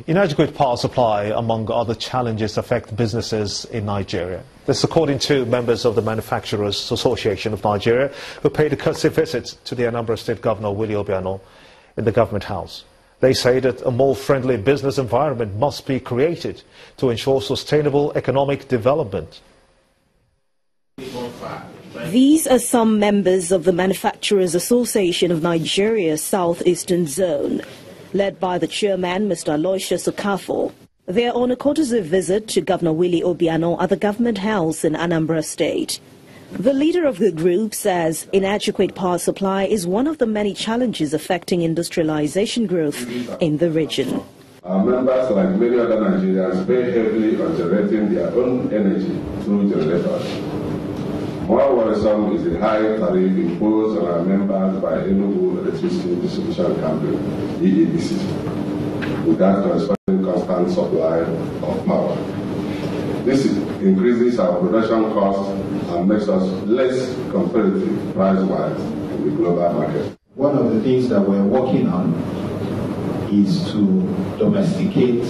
Inadequate power supply, among other challenges, affect businesses in Nigeria. This according to members of the Manufacturers Association of Nigeria, who paid a courtesy visit to the Anambra State Governor Willie Obiano in the Government House. They say that a more friendly business environment must be created to ensure sustainable economic development. These are some members of the Manufacturers Association of Nigeria's Southeastern Zone, led by the chairman, Mr. Aloysius Okafor. They are on a courtesy visit to Governor Willie Obiano at the Government House in Anambra State. The leader of the group says inadequate power supply is one of the many challenges affecting industrialization growth in the region. Our members, like many other Nigerians, pay heavily on generating their own energy through generators. More worrisome is the high tariff imposed on our members by Enugu Electricity Distribution Company, EEDC, without corresponding constant supply of power. This increases our production costs and makes us less competitive price-wise in the global market. One of the things that we're working on is to domesticate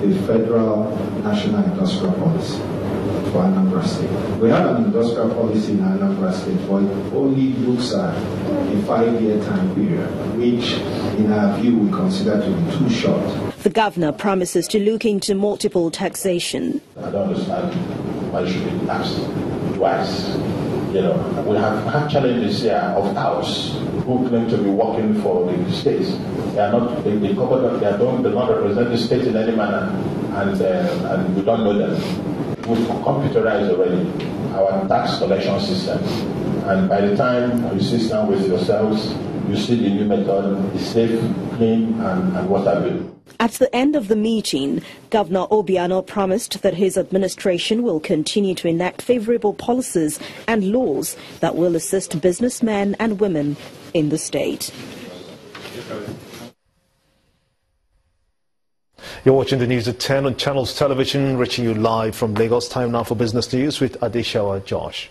the federal national industrial policy for Anambra State. We have an industrial policy in Anambra State, but it only looks at a 5-year time period, which in our view we consider to be too short. The governor promises to look into multiple taxation. I don't understand why it should be taxed twice. We have challenges here of ours who claim to be working for the states. They are not, they cover up, they do not represent the state in any manner, and we don't know them. We've computerized already our tax collection system, and by the time you sit down with yourselves, you see the new method is safe, clean, and what have you. At the end of the meeting, Governor Obiano promised that his administration will continue to enact favorable policies and laws that will assist businessmen and women in the state. You're watching the news at 10 on Channels Television, reaching you live from Lagos. Time now for business news with Adeshawa Josh.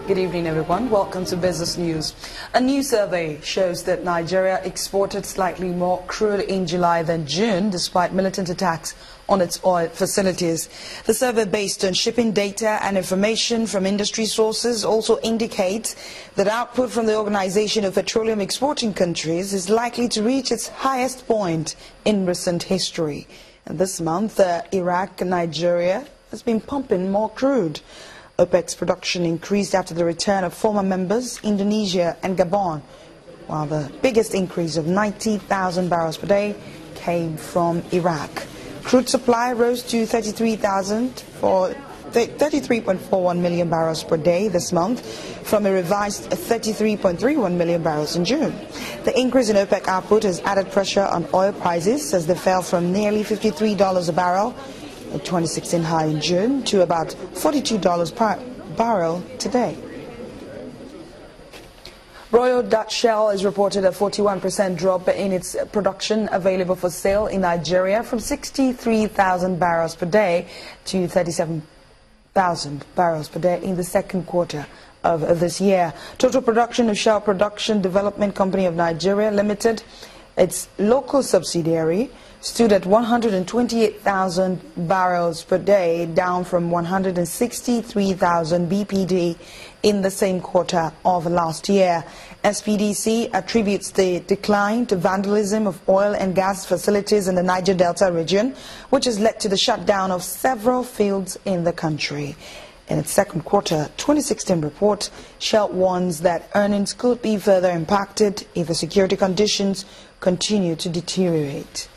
Good evening, everyone. Welcome to Business News. A new survey shows that Nigeria exported slightly more crude in July than June, despite militant attacks on its oil facilities. The survey, based on shipping data and information from industry sources, also indicates that output from the Organization of Petroleum Exporting Countries is likely to reach its highest point in recent history. And this month, Iraq and Nigeria has been pumping more crude. OPEC's production increased after the return of former members, Indonesia and Gabon, while the biggest increase of 90,000 barrels per day came from Iraq. Crude supply rose to 33.41 million barrels per day this month, from a revised 33.31 million barrels in June. The increase in OPEC output has added pressure on oil prices, as they fell from nearly $53 a barrel, a 2016 high in June, to about $42 per barrel today. Royal Dutch Shell has reported a 41% drop in its production available for sale in Nigeria, from 63,000 barrels per day to 37,000 barrels per day in the second quarter of this year. Total production of Shell Production Development Company of Nigeria Limited, its local subsidiary, stood at 128,000 barrels per day, down from 163,000 BPD in the same quarter of last year. SPDC attributes the decline to vandalism of oil and gas facilities in the Niger Delta region, which has led to the shutdown of several fields in the country. In its second quarter 2016 report, Shell warns that earnings could be further impacted if the security conditions continue to deteriorate.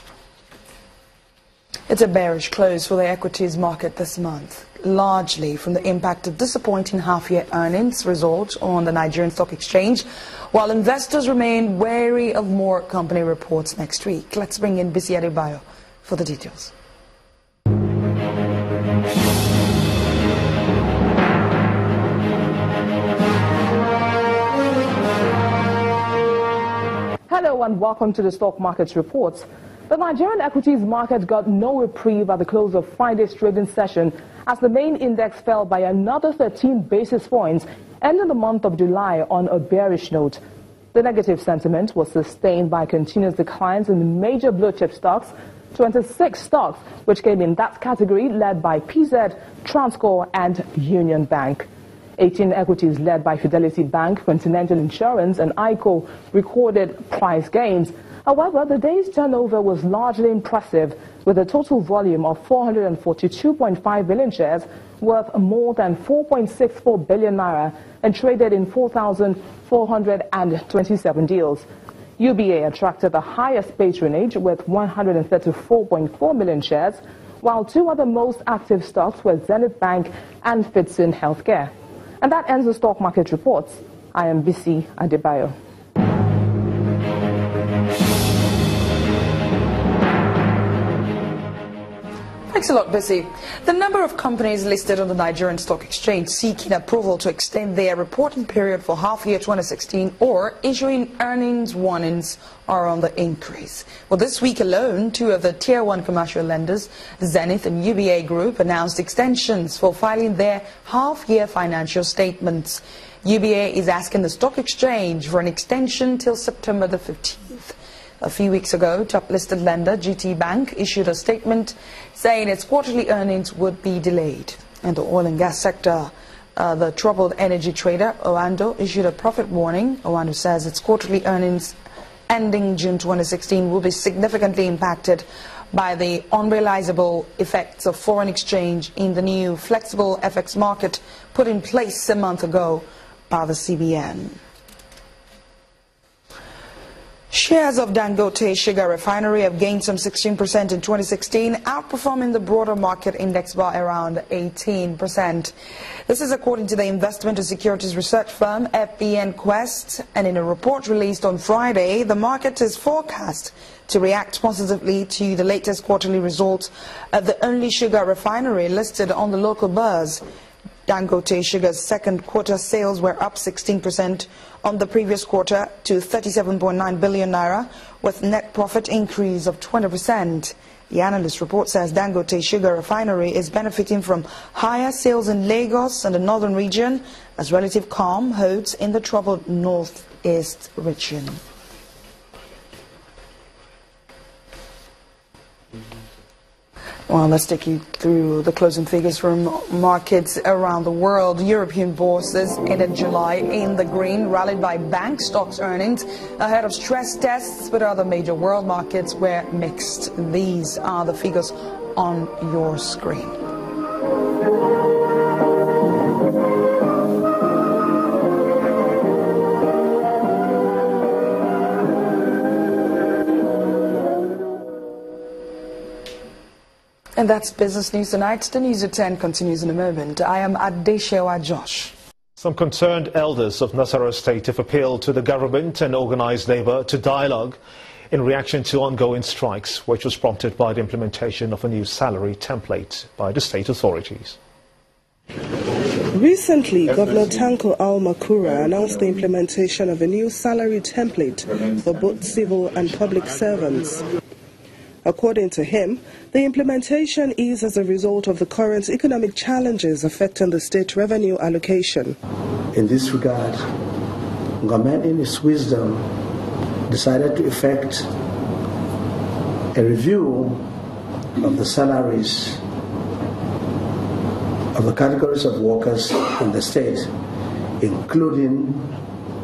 It's a bearish close for the equities market this month, largely from the impact of disappointing half-year earnings results on the Nigerian Stock Exchange, while investors remain wary of more company reports next week. Let's bring in Bisi Adebayo for the details. Hello and welcome to the Stock Markets Reports. The Nigerian equities market got no reprieve at the close of Friday's trading session as the main index fell by another 13 basis points, ending the month of July on a bearish note. The negative sentiment was sustained by continuous declines in major blue-chip stocks. 26 stocks which came in that category, led by PZ, Transcorp and Union Bank. 18 equities led by Fidelity Bank, Continental Insurance and ICO recorded price gains. However, the day's turnover was largely impressive, with a total volume of 442.5 billion shares worth more than 4.64 billion naira and traded in 4,427 deals. UBA attracted the highest patronage with 134.4 million shares, while two other most active stocks were Zenith Bank and Fitson Healthcare. And that ends the stock market reports. I am Bisi Adebayo. Thanks a lot, Bessie. The number of companies listed on the Nigerian Stock Exchange seeking approval to extend their reporting period for half-year 2016 or issuing earnings warnings are on the increase. Well, this week alone, two of the Tier 1 commercial lenders, Zenith and UBA Group, announced extensions for filing their half-year financial statements. UBA is asking the Stock Exchange for an extension till September the 15th. A few weeks ago, top-listed lender GT Bank issued a statement saying its quarterly earnings would be delayed. In the oil and gas sector, the troubled energy trader Oando issued a profit warning. Oando says its quarterly earnings ending June 2016 will be significantly impacted by the unrealizable effects of foreign exchange in the new flexible FX market put in place a month ago by the CBN. Shares of Dangote Sugar Refinery have gained some 16% in 2016, outperforming the broader market index by around 18%. This is according to the investment and securities research firm FBN Quest, and in a report released on Friday, the market is forecast to react positively to the latest quarterly results of the only sugar refinery listed on the local burs. Dangote Sugar's second quarter sales were up 16% on the previous quarter to 37.9 billion naira, with net profit increase of 20%. The analyst report says Dangote Sugar Refinery is benefiting from higher sales in Lagos and the northern region, as relative calm holds in the troubled northeast region. Well, let's take you through the closing figures from markets around the world. European bourses ended July in the green, rallied by bank stocks earnings ahead of stress tests, but other major world markets were mixed. These are the figures on your screen. And that's Business News Tonight. The News at 10 continues in a moment. I am Adeshewa Josh. Some concerned elders of Nasarawa State have appealed to the government and organised labour to dialogue in reaction to ongoing strikes, which was prompted by the implementation of a new salary template by the state authorities. Recently, Governor Tanko Al-Makura announced the implementation of a new salary template for both civil and public servants. According to him, the implementation is as a result of the current economic challenges affecting the state revenue allocation. In this regard, government in its wisdom decided to effect a review of the salaries of the categories of workers in the state, including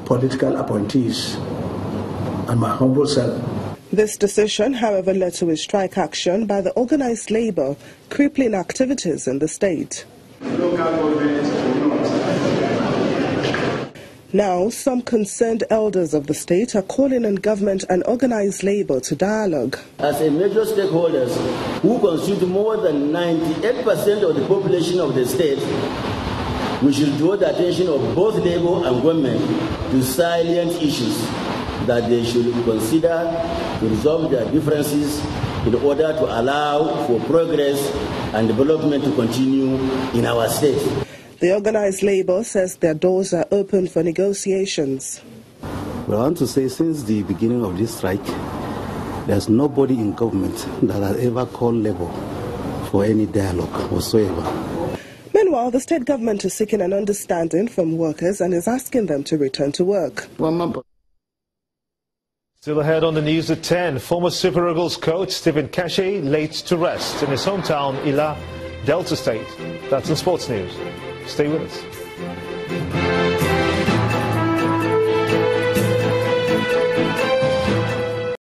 political appointees, and my humble self. This decision, however, led to a strike action by the organised labour, crippling activities in the state. Now, some concerned elders of the state are calling on government and organised labour to dialogue. As a major stakeholders who constitute more than 98% of the population of the state, we should draw the attention of both labour and government to salient issues that they should consider to resolve their differences in order to allow for progress and development to continue in our state. The organised labour says their doors are open for negotiations. Well, I want to say since the beginning of this strike, There's nobody in government that has ever called Labour for any dialogue whatsoever. Meanwhile, the state government is seeking an understanding from workers and is asking them to return to work. Still ahead on the news at 10, former Super Eagles coach Stephen Keshi laid to rest in his hometown, Ila, Delta State. That's in sports news. Stay with us.